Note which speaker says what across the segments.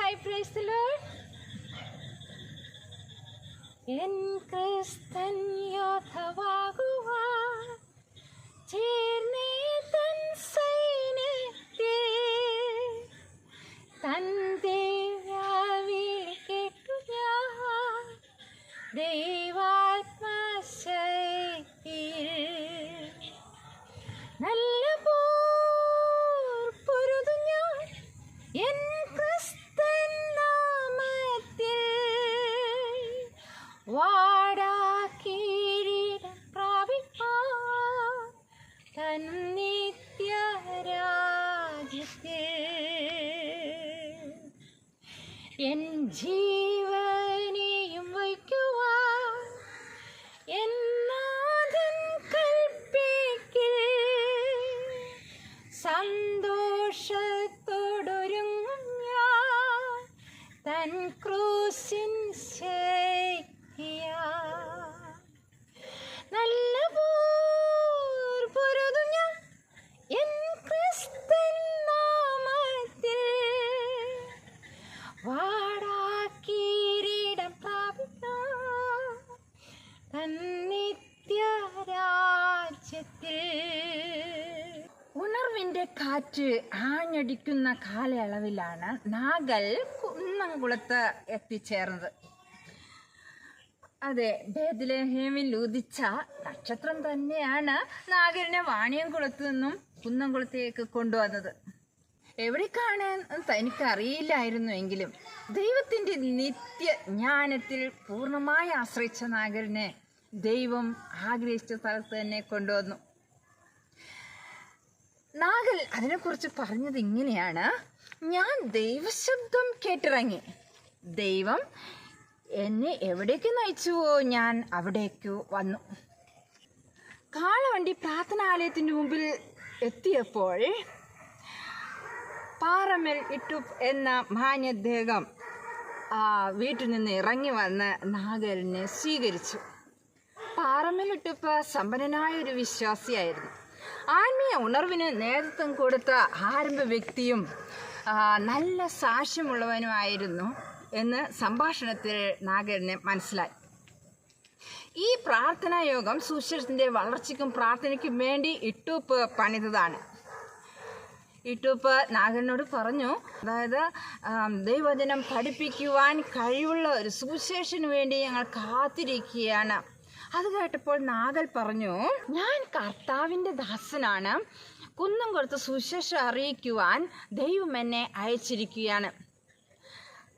Speaker 1: Hi, praise the Lord. എൻ ക്രിസ്തൻ യോദ്ധാവാകുവാൻ ചേർന്നേ തൻ സൈന്യത്തിൽ തൻ ദിവ്യവിളി കേട്ടു ഞാൻ ദൈവാത്മശക്തിയിൽ നല്ല പോർ പൊരുതു ഞാൻ എൻ ക്രിസ്തൻ നാമത്തിൽ വാടാ കിരീടം പ്രാപിപ്പാൻ തൻ നിത്യരാജ്യത്തിൽ എൻ ജീവനെയും വയ്ക്കുവാൻ എൻ നാഥൻ കൽപ്പിക്കൽ സന്തോഷത്തോടൊരുങ്ങും ഞാൻ തൻ ക്രൂശിൻ ശക്തിയാൽ നല്ല പോർ പൊരുതു ഞാൻ എൻ ക്രിസ്തൻ നാമത്തിൽ വാടാ കിരീടം പ്രാപിക്കാൻ തൻ നിത്യരാജ്യത്തിൽ. ഉണർവിൻ്റെ കാറ്റ് ആഞ്ഞടിക്കുന്ന കാലയളവിലാണ് നാഗൽ കുന്നംകുളത്ത് എത്തിച്ചേർന്നത്. അതെ, ബേത്ലഹേമിൽ ഉദിച്ച നക്ഷത്രം തന്നെയാണ് നാഗലിനെ വാണിയംകുളത്ത് നിന്നും കുന്നംകുളത്തേക്ക് കൊണ്ടുവന്നത്. എവിടേക്കാണ് തനിക്കറിയില്ലായിരുന്നു എങ്കിലും ദൈവത്തിൻ്റെ നിത്യജ്ഞാനത്തിൽ പൂർണ്ണമായി ആശ്രയിച്ച നാഗലിനെ ദൈവം ആഗ്രഹിച്ച സ്ഥലത്ത് തന്നെ കൊണ്ടുവന്നു. നാഗൽ അതിനെക്കുറിച്ച് പറഞ്ഞത് ഇങ്ങനെയാണ്: ഞാൻ ദൈവശബ്ദം കേട്ടിറങ്ങി, ദൈവം എന്നെ എവിടേക്ക് നയിച്ചുവോ ഞാൻ അവിടേക്ക് വന്നു. കാളവണ്ടി പ്രാർത്ഥനാലയത്തിൻ്റെ മുമ്പിൽ എത്തിയപ്പോൾ പാറമേൽ ഇട്ടുപ്പ് എന്ന മാന്യദ്ദേഹം വീട്ടിൽ നിന്ന് ഇറങ്ങി വന്ന് നാഗലിനെ സ്വീകരിച്ചു. പാറമേൽ ഇട്ടുപ്പ് സമ്പന്നനായ ഒരു വിശ്വാസിയായിരുന്നു. ആത്മീയ ഉണർവിന് നേതൃത്വം കൊടുത്ത ആരംഭ വ്യക്തിയും നല്ല സാക്ഷ്യമുള്ളവനുമായിരുന്നു എന്ന് സംഭാഷണത്തിൽ നാഗലിന് മനസ്സിലായി. ഈ പ്രാർത്ഥനാ യോഗം സുവിശേഷത്തിൻ്റെ വളർച്ചയ്ക്കും പ്രാർത്ഥനയ്ക്കും വേണ്ടി ഇട്ടൂപ്പ് പണിതതാണ്. ഇട്ടൂപ്പ് നാഗലിനോട് പറഞ്ഞു, അതായത് ദൈവവചനം പഠിപ്പിക്കുവാൻ കഴിവുള്ള ഒരു സുവിശേഷന് വേണ്ടി ഞങ്ങൾ കാത്തിരിക്കുകയാണ്. അത് കേട്ടപ്പോൾ നാഗൽ പറഞ്ഞു, ഞാൻ കർത്താവിൻ്റെ ദാസനാണ്, കുന്നംകുളത്ത് സുവിശേഷം അറിയിക്കുവാൻ ദൈവം എന്നെ അയച്ചിരിക്കുകയാണ്.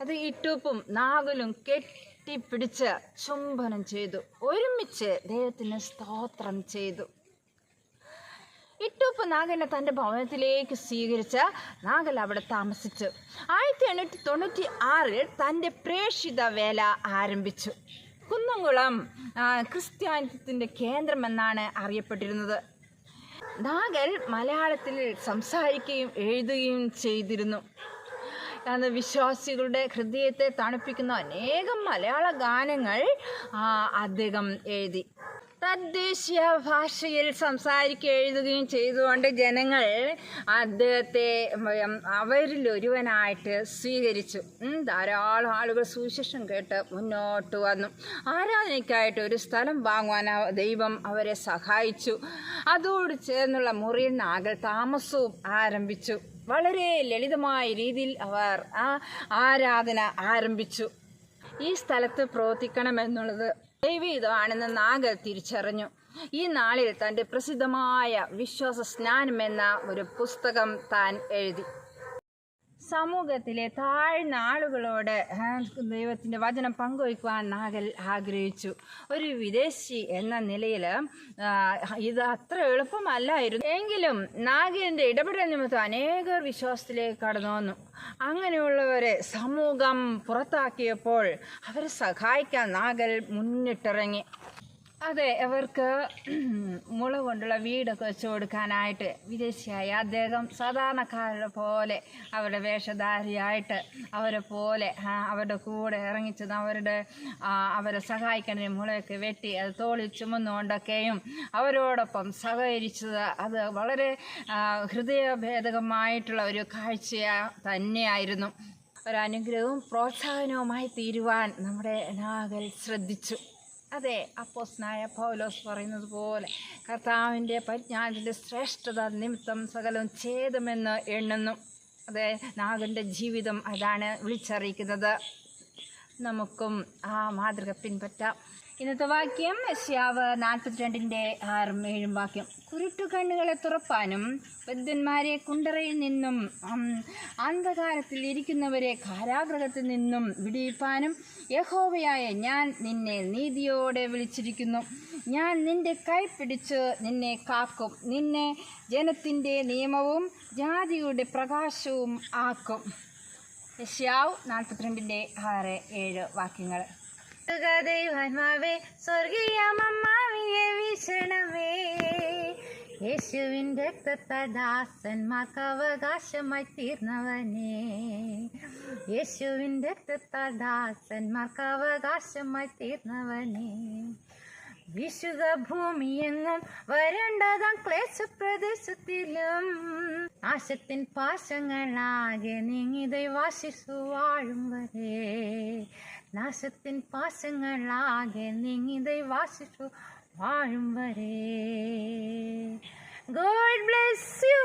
Speaker 1: അത് ഇട്ടൂപ്പും നാഗലും കെട്ടിപ്പിടിച്ച് ചുംബനം ചെയ്തു. ഒരുമിച്ച് ദൈവത്തിന് സ്തോത്രം ചെയ്തു. ഇട്ടൂപ്പ് നാഗലിനെ തൻ്റെ ഭവനത്തിലേക്ക് സ്വീകരിച്ച് നാഗൽ അവിടെ താമസിച്ചു. 1896 തൻ്റെ പ്രേക്ഷിത വേല ആരംഭിച്ചു. കുന്നംകുളം ക്രിസ്ത്യാനിത്വത്തിൻ്റെ കേന്ദ്രമെന്നാണ് അറിയപ്പെട്ടിരുന്നത്. നാഗൽ മലയാളത്തിൽ സംസാരിക്കുകയും എഴുതുകയും ചെയ്തിരുന്നു. അന്ന് വിശ്വാസികളുടെ ഹൃദയത്തെ തണുപ്പിക്കുന്ന അനേകം മലയാള ഗാനങ്ങൾ അദ്ദേഹം എഴുതി. തദ്ദേശീയ ഭാഷയിൽ സംസാരിക്കുകയും എഴുതുകയും ചെയ്തുകൊണ്ട് ജനങ്ങൾ അദ്ദേഹത്തെ അവരിലൊരുവനായിട്ട് സ്വീകരിച്ചു. ധാരാളം ആളുകൾ സുവിശേഷം കേട്ട് മുന്നോട്ട് വന്നു. ആരാധനയ്ക്കായിട്ട് ഒരു സ്ഥലം വാങ്ങുവാൻ ദൈവം അവരെ സഹായിച്ചു. അതോട് ചേർന്നുള്ള മുറിയിൽ നാഗൽ താമസവും ആരംഭിച്ചു. വളരെ ലളിതമായ രീതിയിൽ അവർ ആരാധന ആരംഭിച്ചു. ഈ സ്ഥലത്ത് പ്രവർത്തിക്കണമെന്നുള്ളത് ദൈവീകമാണെന്ന് നാഗൽ തിരിച്ചറിഞ്ഞു. ഈ നാളിൽ തൻ്റെ പ്രസിദ്ധമായ വിശ്വാസ സ്നാനം എന്ന ഒരു പുസ്തകം താൻ എഴുതി. സമൂഹത്തിലെ താഴ്ന്ന ആളുകളോട് ദൈവത്തിൻ്റെ വചനം പങ്കുവയ്ക്കുവാൻ നാഗൽ ആഗ്രഹിച്ചു. ഒരു വിദേശി എന്ന നിലയിൽ ഇത് അത്ര എളുപ്പമല്ലായിരുന്നു. എങ്കിലും നാഗലിൻ്റെ ഇടപെടൽ നിമിത്തം അനേകർ വിശ്വാസത്തിലേക്ക് കടന്നു വന്നു. അങ്ങനെയുള്ളവരെ സമൂഹം പുറത്താക്കിയപ്പോൾ അവരെ സഹായിക്കാൻ നാഗൽ മുന്നിട്ടിറങ്ങി. അതെ, അവർക്ക് മുള കൊണ്ടുള്ള വീടൊക്കെ വെച്ച് കൊടുക്കാനായിട്ട് വിദേശിയായ അദ്ദേഹം സാധാരണക്കാരുടെ പോലെ അവരുടെ വേഷധാരിയായിട്ട് അവരെ പോലെ അവരുടെ കൂടെ ഇറങ്ങിച്ചത് അവരെ സഹായിക്കുന്നതിന് മുളയൊക്കെ വെട്ടി അത് തോളിൽ ചുമന്നുകൊണ്ടൊക്കെയും അവരോടൊപ്പം സഹകരിച്ചത് അത് വളരെ ഹൃദയഭേദകമായിട്ടുള്ള ഒരു കാഴ്ച തന്നെയായിരുന്നു. ഒരനുഗ്രഹവും പ്രോത്സാഹനവുമായി തീരുവാൻ നമ്മുടെ നാഗൽ ശ്രദ്ധിച്ചു. അതെ, അപ്പോസ്തലനായ പൗലോസ് പറയുന്നത് പോലെ കർത്താവിൻ്റെ പരിജ്ഞാനത്തിൻ്റെ ശ്രേഷ്ഠത നിമിത്തം സകലവും ഛേദമെന്ന് എണ്ണുന്നു. അതെ, നാഗൻ്റെ ജീവിതം അതാണ് വിളിച്ചറിയിക്കുന്നത്. നമുക്കും ആ മാതൃക പിൻപറ്റാം. ഇന്നത്തെ വാക്യം യെശയ്യാവ് 42:6-7 വാക്യം. കുരുട്ടുകണ്ണുകളെ തുറപ്പാനും ബദ്ധന്മാരെ കുണ്ടറയിൽ നിന്നും അന്ധകാരത്തിൽ ഇരിക്കുന്നവരെ കാരാഗൃഹത്തിൽ നിന്നും വിടുവിപ്പാനും യഹോവയായ ഞാൻ നിന്നെ നീതിയോടെ വിളിച്ചിരിക്കുന്നു. ഞാൻ നിന്റെ കൈ പിടിച്ച് നിന്നെ കാക്കും, നിന്നെ ജനത്തിൻ്റെ നിയമവും ജാതിയുടെ പ്രകാശവും ആക്കും. യെശയ്യാവ് 42:6-7 വാക്യങ്ങൾ. ദൈവാത്മാവേ, സ്വർഗീയമമ്മാവിയെ വീക്ഷണമേ, യേശുവിൻ്റെ രക്തത്താൽ ദാസന്മാർക്ക് അവകാശമായി തീർന്നവനേ, യേശുവിൻ്റെ രക്തത്താൽ ദാസന്മാർക്ക് അവകാശമായി തീർന്നവനേ. വിശുദ്ധ ഭൂമിയെങ്ങും വരേണ്ടതാം ക്ലേശപ്രദേശത്തിലും നാശത്തിൻ പാശങ്ങളാകെ നീങ്ങി ദൈവാശിഷു വാഴും വരെ, നാശത്തിൻ പാശങ്ങളാകെ നീങ്ങി ദൈവാശിഷു വാഴും വരെ. God bless you.